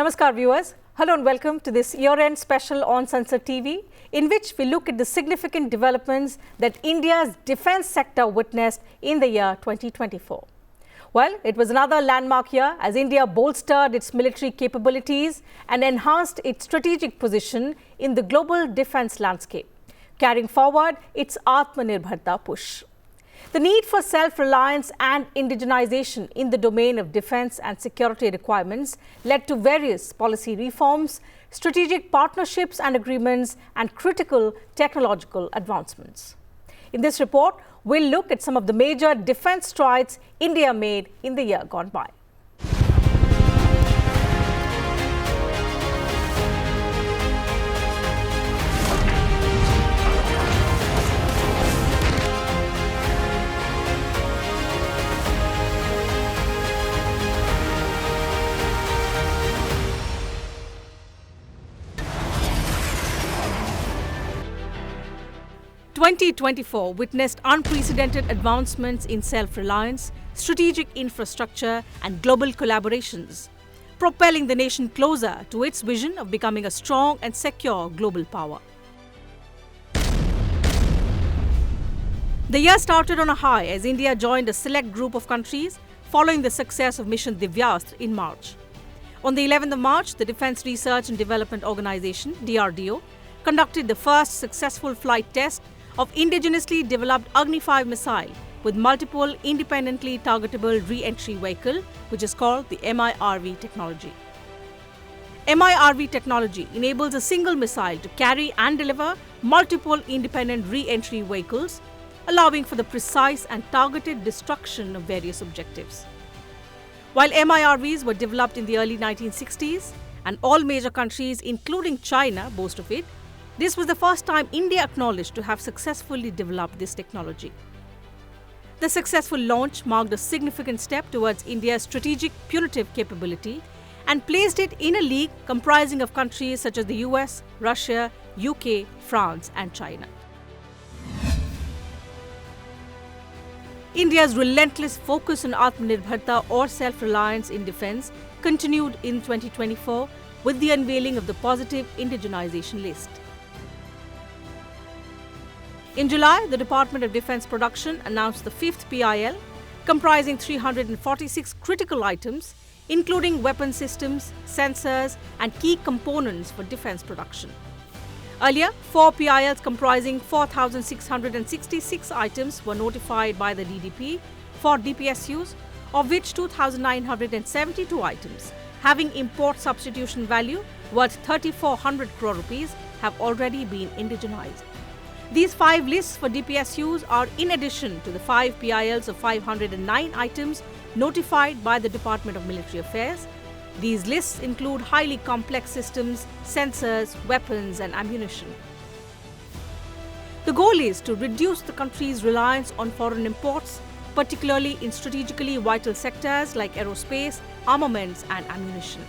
Namaskar viewers. Hello and welcome to this year-end special on Sansad TV, in which we look at the significant developments that India's defence sector witnessed in the year 2024. Well, it was another landmark year as India bolstered its military capabilities and enhanced its strategic position in the global defence landscape, carrying forward its Atmanirbharta push. The need for self-reliance and indigenization in the domain of defence and security requirements led to various policy reforms, strategic partnerships and agreements, and critical technological advancements. In this report, we'll look at some of the major defence strides India made in the year gone by. Twenty 2024 witnessed unprecedented advancements in self-reliance, strategic infrastructure and global collaborations, propelling the nation closer to its vision of becoming a strong and secure global power. The year started on a high as India joined a select group of countries following the success of Mission Divyastra in March. On the 11th of March, the Defence Research and Development Organisation, DRDO, conducted the first successful flight test of indigenously developed Agni 5 missile with multiple independently targetable re-entry vehicle, which is called the MIRV technology. MIRV technology enables a single missile to carry and deliver multiple independent re-entry vehicles, allowing for the precise and targeted destruction of various objectives. While MIRVs were developed in the early 1960s, and all major countries, including China, boast of it, this was the first time India acknowledged to have successfully developed this technology. The successful launch marked a significant step towards India's strategic punitive capability and placed it in a league comprising of countries such as the US, Russia, UK, France and China. India's relentless focus on Atmanirbharta or self-reliance in defence continued in 2024 with the unveiling of the positive indigenization list. In July, the Department of Defence Production announced the 5th PIL, comprising 346 critical items, including weapon systems, sensors, and key components for defence production. Earlier, 4 PILs comprising 4,666 items were notified by the DDP for DPSUs, of which 2,972 items, having import substitution value worth 3,400 crore rupees, have already been indigenized. These 5 lists for DPSUs are in addition to the 5 PILs of 509 items notified by the Department of Military Affairs. These lists include highly complex systems, sensors, weapons and ammunition. The goal is to reduce the country's reliance on foreign imports, particularly in strategically vital sectors like aerospace, armaments and ammunition.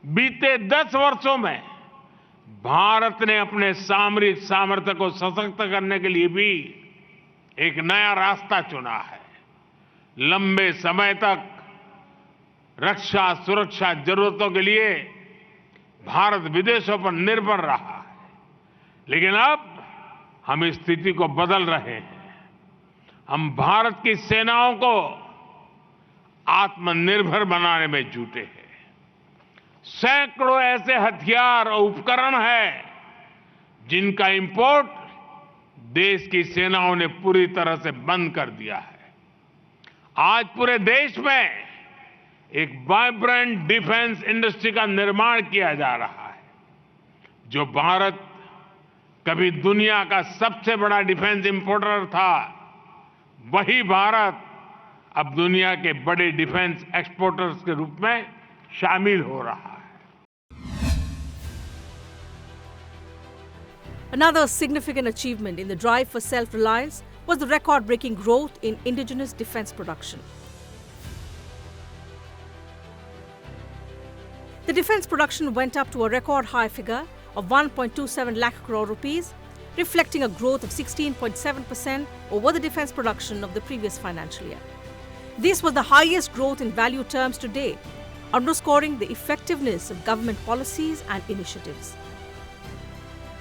बीते 10 वर्षों में भारत ने अपने सामरिक सामर्थ्य को सशक्त करने के लिए भी एक नया रास्ता चुना है। लंबे समय तक रक्षा सुरक्षा जरूरतों के लिए भारत विदेशों पर निर्भर रहा है, लेकिन अब हम इस स्थिति को बदल रहे हैं। हम भारत की सेनाओं को आत्मनिर्भर बनाने में जुटे हैं। सैकड़ों ऐसे हथियार और उपकरण हैं जिनका इंपोर्ट देश की सेनाओं ने पूरी तरह से बंद कर दिया है। आज पूरे देश में एक वाइब्रेंट डिफेंस इंडस्ट्री का निर्माण किया जा रहा है। जो भारत कभी दुनिया का सबसे बड़ा डिफेंस इंपोर्टर था, वही भारत अब दुनिया के बड़े डिफेंस एक्सपोर्टर्स के रूप में शामिल हो रहा है। Another significant achievement in the drive for self-reliance was the record-breaking growth in indigenous defence production. The defence production went up to a record high figure of 1.27 lakh crore rupees, reflecting a growth of 16.7% over the defence production of the previous financial year. This was the highest growth in value terms to date, underscoring the effectiveness of government policies and initiatives.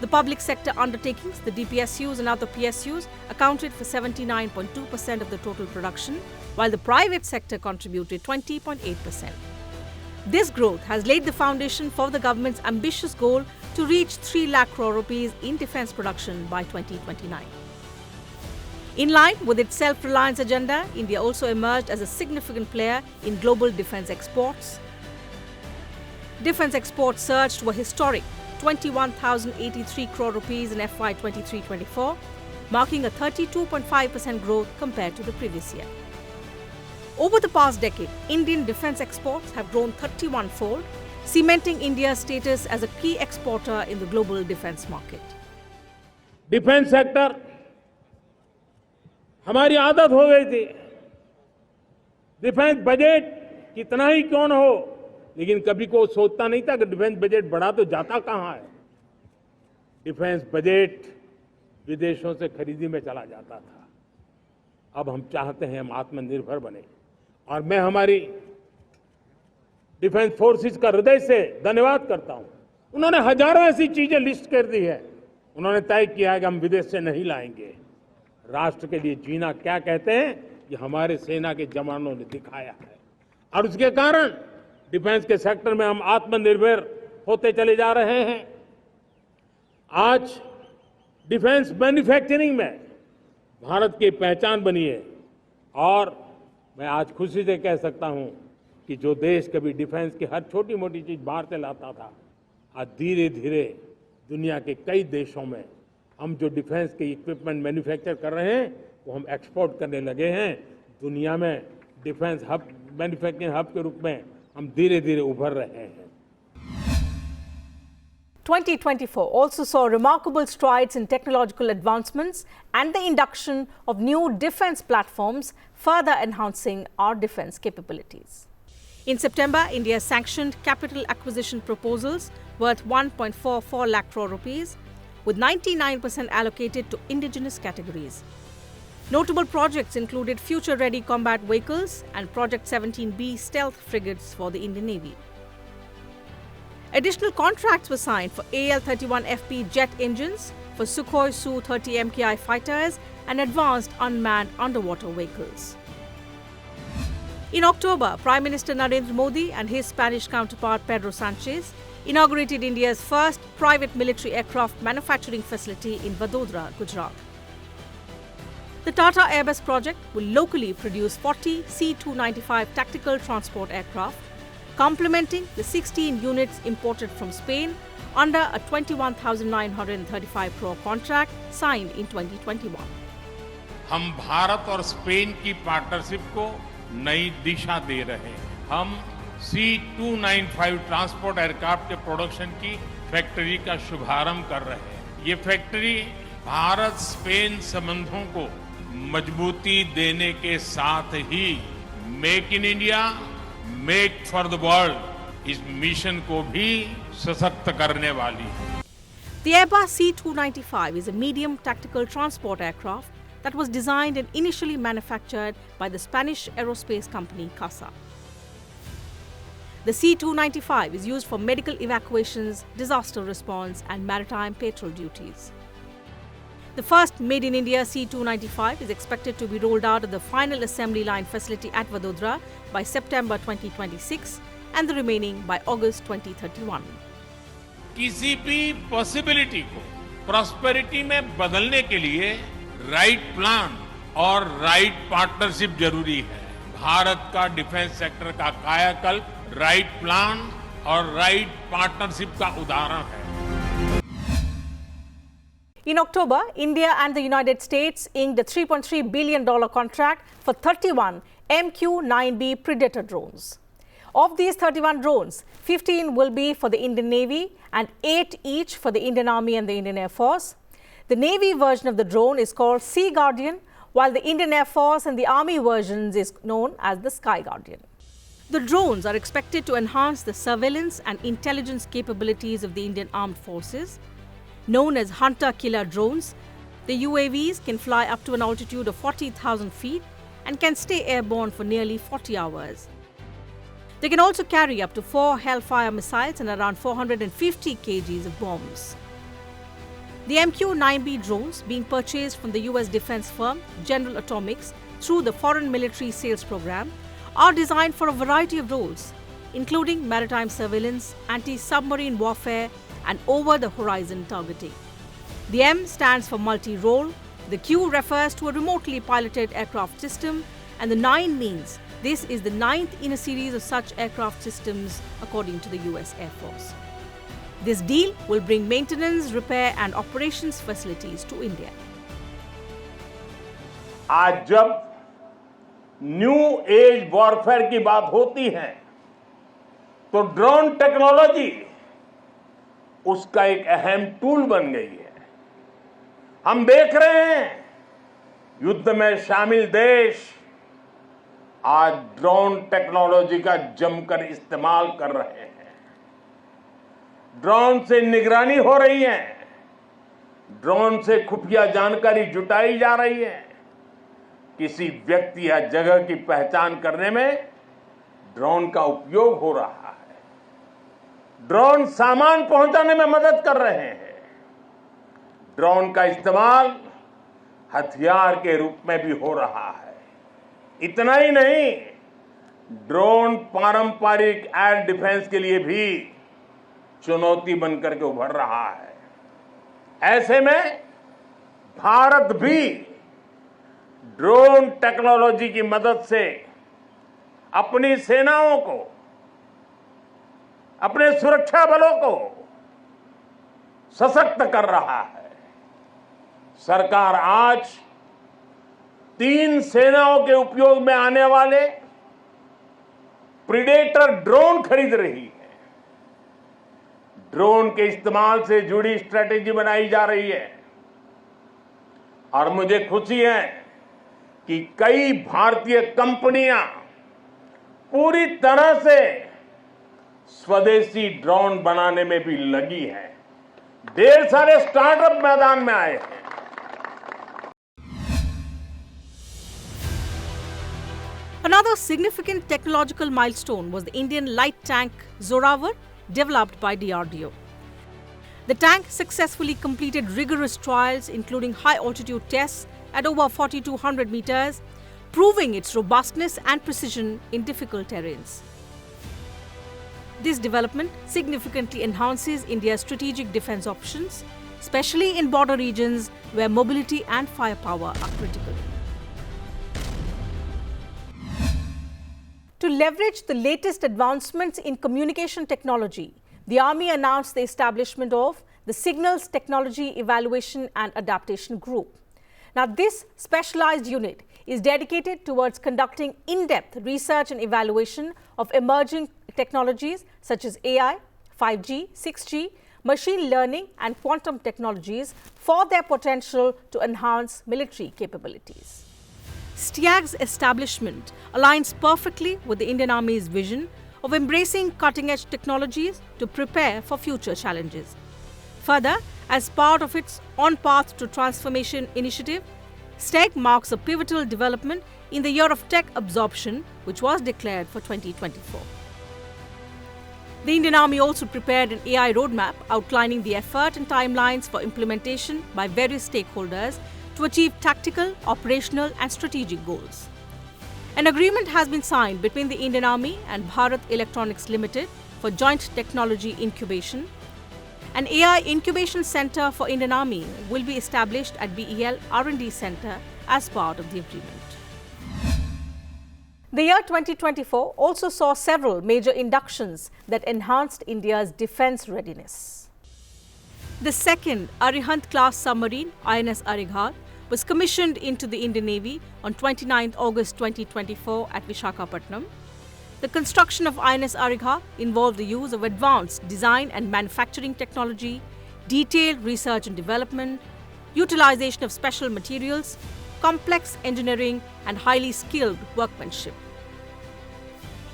The public sector undertakings, the DPSUs and other PSUs, accounted for 79.2% of the total production, while the private sector contributed 20.8%. This growth has laid the foundation for the government's ambitious goal to reach 3 lakh crore rupees in defence production by 2029. In line with its self-reliance agenda, India also emerged as a significant player in global defence exports. Defence exports surged to a historic 21,083 crore rupees in FY 23-24, marking a 32.5% growth compared to the previous year. Over the past decade, Indian defence exports have grown 31-fold, cementing India's status as a key exporter in the global defence market. Defence sector हमारी आदत हो गई थी। Defence budget कितना ही क्यों न हो, लेकिन कभी कोई सोचता नहीं था कि डिफेंस बजट बढ़ा तो जाता कहां है। डिफेंस बजट विदेशों से खरीदी में चला जाता था। अब हम चाहते हैं हम आत्मनिर्भर बने, और मैं हमारी डिफेंस फोर्सेस का हृदय से धन्यवाद करता हूं। उन्होंने हजारों ऐसी चीजें लिस्ट कर दी है। उन्होंने तय किया है कि हम विदेश से नहीं लाएंगे। राष्ट्र के लिए जीना क्या कहते हैं, ये हमारे सेना के जवानों ने दिखाया है, और उसके कारण डिफेंस के सेक्टर में हम आत्मनिर्भर होते चले जा रहे हैं। आज डिफेंस मैन्युफैक्चरिंग में भारत की पहचान बनी है, और मैं आज खुशी से कह सकता हूं कि जो देश कभी डिफेंस की हर छोटी मोटी चीज बाहर से लाता था, आज धीरे धीरे दुनिया के कई देशों में हम जो डिफेंस के इक्विपमेंट मैन्युफैक्चर कर रहे हैं वो हम एक्सपोर्ट करने लगे हैं। दुनिया में डिफेंस हब, मैन्युफैक्चरिंग हब के रूप में हम धीरे धीरे उभर रहे हैं। 2024 also saw remarkable strides in technological advancements and the induction of new defence platforms, further enhancing our defence capabilities. In September, India sanctioned capital acquisition proposals worth 1.44 lakh crore rupees, with 99% allocated to indigenous categories. Notable projects included future-ready combat vehicles and Project 17B stealth frigates for the Indian Navy. Additional contracts were signed for AL-31FP jet engines, for Sukhoi Su-30 MKI fighters and advanced unmanned underwater vehicles. In October, Prime Minister Narendra Modi and his Spanish counterpart Pedro Sanchez inaugurated India's first private military aircraft manufacturing facility in Vadodara, Gujarat. The Tata Airbus project will locally produce 40 C-295 tactical transport aircraft, complementing the 16 units imported from Spain under a 21,935 crore contract signed in 2021. हम भारत और Spain की partnership को नई दिशा दे रहे हैं। हम C-295 transport aircraft के production की फैक्ट्री का शुभारंभ कर रहे हैं। ये फैक्ट्री भारत स्पेन संबंधों को मजबूती देने के साथ ही make in India, make for the world इस मिशन को भी सशक्त करने वाली है। The Airbus C-295 is a medium tactical transport aircraft that was designed and initially manufactured by the Spanish aerospace company CASA. The C-295 is used for medical evacuations, disaster response and maritime patrol duties. The first Made in India C-295 is expected to be rolled out at the final assembly line facility at Vadodara by September 2026 and the remaining by August 2031. किसी भी possibility को prosperity में बदलने के लिए right plan और right partnership जरूरी है। भारत का डिफेंस सेक्टर का कायाकल्प राइट प्लान और राइट पार्टनरशिप का उदाहरण है। In October, India and the United States inked a $3.3 billion contract for 31 MQ-9B Predator drones. Of these 31 drones, 15 will be for the Indian Navy and 8 each for the Indian Army and the Indian Air Force. The Navy version of the drone is called Sea Guardian, while the Indian Air Force and the Army versions is known as the Sky Guardian. The drones are expected to enhance the surveillance and intelligence capabilities of the Indian Armed Forces. Known as hunter-killer drones, the UAVs can fly up to an altitude of 40,000 feet and can stay airborne for nearly 40 hours. They can also carry up to 4 Hellfire missiles and around 450 kgs of bombs. The MQ-9B drones, being purchased from the US defense firm General Atomics through the Foreign Military Sales Program, are designed for a variety of roles, including maritime surveillance, anti-submarine warfare, and over-the-horizon targeting. The M stands for multi-role, the Q refers to a remotely piloted aircraft system, and the 9 means this is the 9th in a series of such aircraft systems, according to the US Air Force. This deal will bring maintenance, repair, and operations facilities to India. आज जब new age warfare की बात होती है तो drone technology उसका एक अहम टूल बन गई है। हम देख रहे हैं युद्ध में शामिल देश आज ड्रोन टेक्नोलॉजी का जमकर इस्तेमाल कर रहे हैं। ड्रोन से निगरानी हो रही है, ड्रोन से खुफिया जानकारी जुटाई जा रही है, किसी व्यक्ति या जगह की पहचान करने में ड्रोन का उपयोग हो रहा है। ड्रोन सामान पहुंचाने में मदद कर रहे हैं। ड्रोन का इस्तेमाल हथियार के रूप में भी हो रहा है। इतना ही नहीं, ड्रोन पारंपरिक एयर डिफेंस के लिए भी चुनौती बनकर के उभर रहा है। ऐसे में भारत भी ड्रोन टेक्नोलॉजी की मदद से अपनी सेनाओं को, अपने सुरक्षा बलों को सशक्त कर रहा है। सरकार आज 3 सेनाओं के उपयोग में आने वाले प्रीडेटर ड्रोन खरीद रही है। ड्रोन के इस्तेमाल से जुड़ी स्ट्रेटेजी बनाई जा रही है और मुझे खुशी है कि कई भारतीय कंपनियां पूरी तरह से स्वदेशी ड्रोन बनाने में भी लगी हैं। ढेर सारे स्टार्टअप मैदान में आए हैं। Another significant technological milestone was the Indian light tank Zor, developed by DRDO. The tank successfully completed rigorous trials, including high-altitude tests at over 4,200 meters, proving its robustness and precision in difficult terrains. This development significantly enhances India's strategic defense options, especially in border regions where mobility and firepower are critical. To leverage the latest advancements in communication technology, the Army announced the establishment of the Signals Technology Evaluation and Adaptation Group. Now, this specialized unit is dedicated towards conducting in-depth research and evaluation of emerging technologies such as AI, 5G, 6G, machine learning and quantum technologies for their potential to enhance military capabilities. STIAG's establishment aligns perfectly with the Indian Army's vision of embracing cutting-edge technologies to prepare for future challenges. Further, as part of its On Path to Transformation initiative, STEG marks a pivotal development in the year of tech absorption, which was declared for 2024. The Indian Army also prepared an AI roadmap outlining the effort and timelines for implementation by various stakeholders to achieve tactical, operational and strategic goals. An agreement has been signed between the Indian Army and Bharat Electronics Limited for joint technology incubation. An AI incubation center for Indian Army will be established at BEL R&D Center as part of the agreement. The year 2024 also saw several major inductions that enhanced India's defense readiness. The second Arihant-class submarine, INS Arighat, was commissioned into the Indian Navy on 29 August 2024 at Visakhapatnam. The construction of INS Arighat involved the use of advanced design and manufacturing technology, detailed research and development, utilization of special materials, complex engineering and highly skilled workmanship.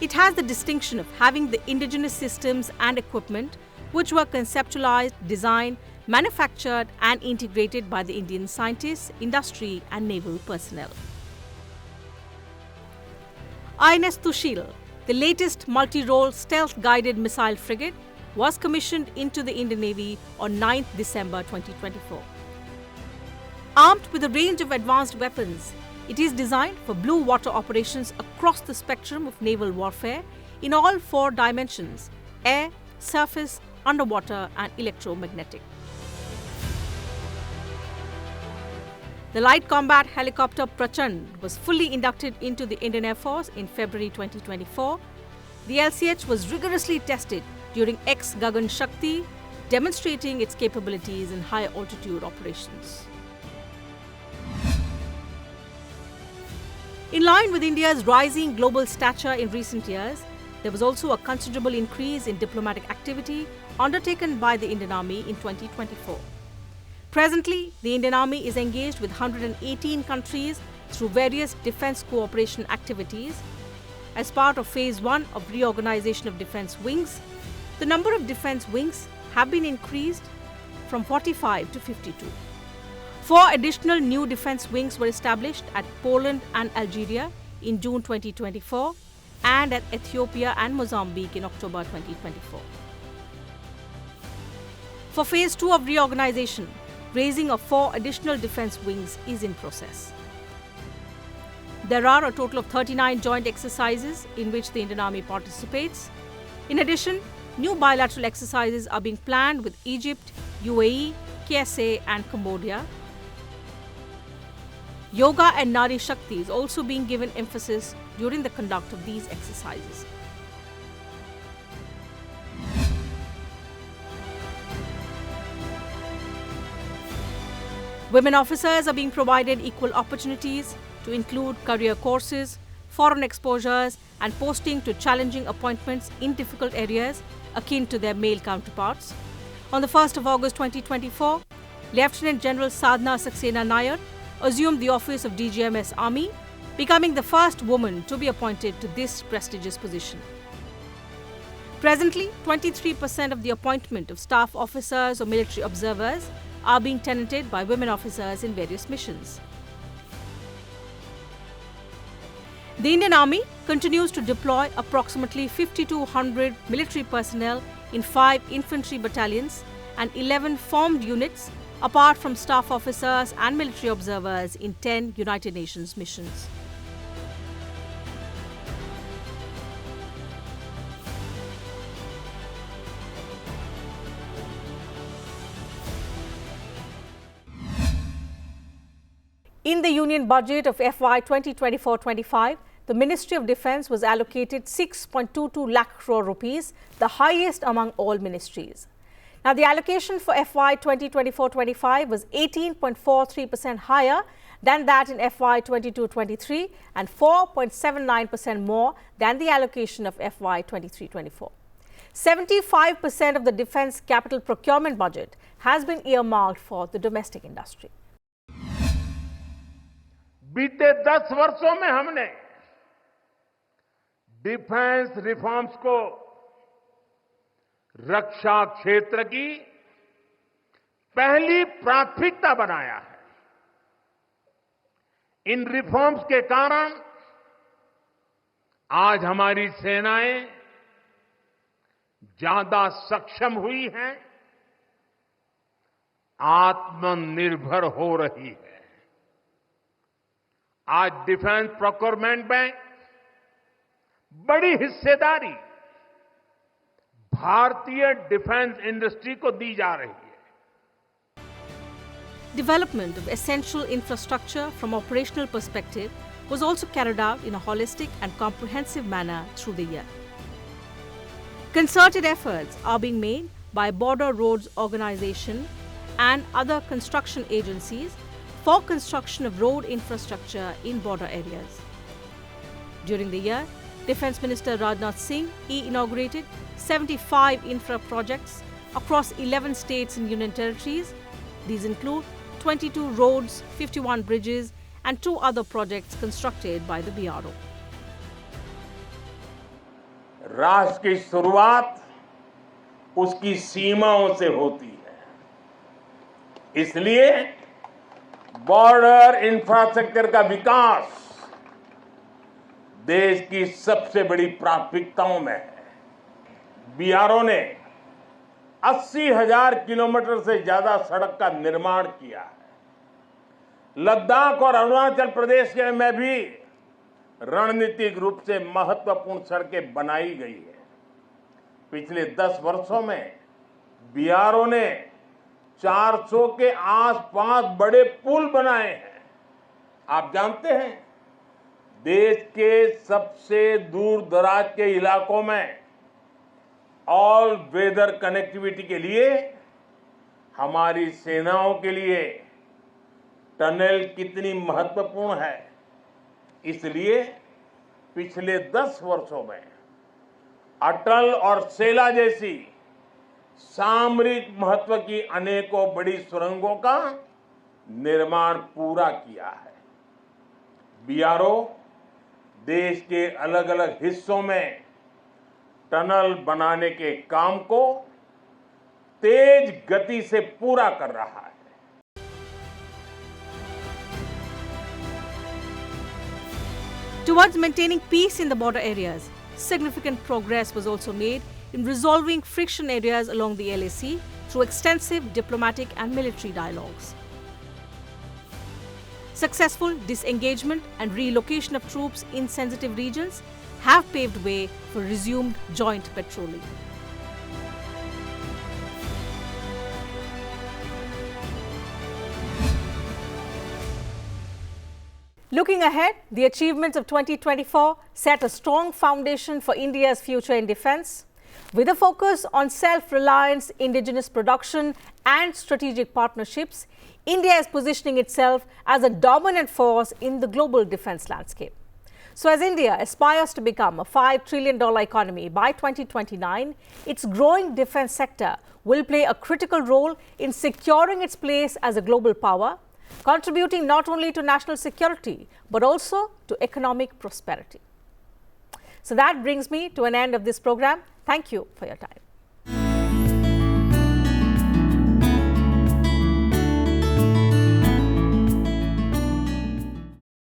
It has the distinction of having the indigenous systems and equipment which were conceptualized, designed, manufactured and integrated by the Indian scientists, industry and naval personnel. INS Tushil, the latest multi-role stealth-guided missile frigate was commissioned into the Indian Navy on 9th December 2024. Armed with a range of advanced weapons, it is designed for blue water operations across the spectrum of naval warfare in all four dimensions: air, surface, underwater and electromagnetic. The light combat helicopter Prachand was fully inducted into the Indian Air Force in February 2024. The LCH was rigorously tested during ex-Gagan Shakti, demonstrating its capabilities in high altitude operations. In line with India's rising global stature in recent years, there was also a considerable increase in diplomatic activity undertaken by the Indian Army in 2024. Presently, the Indian Army is engaged with 118 countries through various defence cooperation activities. As part of Phase 1 of reorganisation of defence wings, the number of defence wings have been increased from 45 to 52. 4 additional new defence wings were established at Poland and Algeria in June 2024 and at Ethiopia and Mozambique in October 2024. For Phase 2 of reorganisation, raising of 4 additional defence wings is in process. There are a total of 39 joint exercises in which the Indian Army participates. In addition, new bilateral exercises are being planned with Egypt, UAE, KSA and Cambodia. Yoga and Nari Shakti is also being given emphasis during the conduct of these exercises. Women officers are being provided equal opportunities to include career courses, foreign exposures and posting to challenging appointments in difficult areas akin to their male counterparts. On the 1st of August 2024, Lieutenant General Sadhna Saxena Nair assumed the office of DGMS Army, becoming the first woman to be appointed to this prestigious position. Presently, 23% of the appointment of staff officers or military observers are being tenanted by women officers in various missions. The Indian Army continues to deploy approximately 5,200 military personnel in 5 infantry battalions and 11 formed units, apart from staff officers and military observers in 10 United Nations missions. In the Union Budget of FY 2024-25, the Ministry of Defence was allocated 6.22 lakh crore rupees, the highest among all ministries. Now, the allocation for FY 2024-25 was 18.43% higher than that in FY 22-23 and 4.79% more than the allocation of FY 23-24. 75% of the defence capital procurement budget has been earmarked for the domestic industry. बीते 10 वर्षों में हमने defence reforms को रक्षा क्षेत्र की पहली प्राथमिकता बनाया है। इन रिफॉर्म्स के कारण आज हमारी सेनाएं ज्यादा सक्षम हुई हैं, आत्मनिर्भर हो रही है। आज डिफेंस प्रोक्योरमेंट में बड़ी हिस्सेदारी भारतीय डिफेंस इंडस्ट्री को दी जा रही है। Development of essential infrastructure from operational perspective was also carried out in a holistic and comprehensive manner through the year. Concerted efforts are being made by Border Roads Organization and other construction agencies for construction of road infrastructure in border areas. During the year, Defence Minister Rajnath Singh inaugurated 75 infra projects across 11 states and union territories. These include 22 roads, 51 bridges and 2 other projects constructed by the BRO. राष्ट्र की शुरुआत उसकी सीमाओं से होती है। इसलिए border infrastructure का विकास देश की सबसे बड़ी प्राथमिकताओं में है। बीआरओ ने 80,000 किलोमीटर से ज्यादा सड़क का निर्माण किया है। लद्दाख और अरुणाचल प्रदेश में भी रणनीतिक रूप से महत्वपूर्ण सड़कें बनाई गई है। पिछले 10 वर्षों में बीआरओ ने 400 के आसपास बड़े पुल बनाए हैं। आप जानते हैं, देश के सबसे दूर दराज के इलाकों में ऑल वेदर कनेक्टिविटी के लिए हमारी सेनाओं के लिए टनल कितनी महत्वपूर्ण है। इसलिए पिछले 10 वर्षों में अटल और सेला जैसी सामरिक महत्व की अनेकों बड़ी सुरंगों का निर्माण पूरा किया है। बीआरओ देश के अलग अलग हिस्सों में टनल बनाने के काम को तेज गति से पूरा कर रहा है। Towards maintaining peace in the border areas, significant progress was also made in resolving friction areas along the LAC through extensive diplomatic and military dialogues. Successful disengagement and relocation of troops in sensitive regions have paved way for resumed joint patrolling. Looking ahead, the achievements of 2024 set a strong foundation for India's future in defence. With a focus on self-reliance, indigenous production and strategic partnerships, India is positioning itself as a dominant force in the global defence landscape. So as India aspires to become a $5 trillion economy by 2029, its growing defence sector will play a critical role in securing its place as a global power, contributing not only to national security, but also to economic prosperity. So that brings me to an end of this program. Thank you for your time.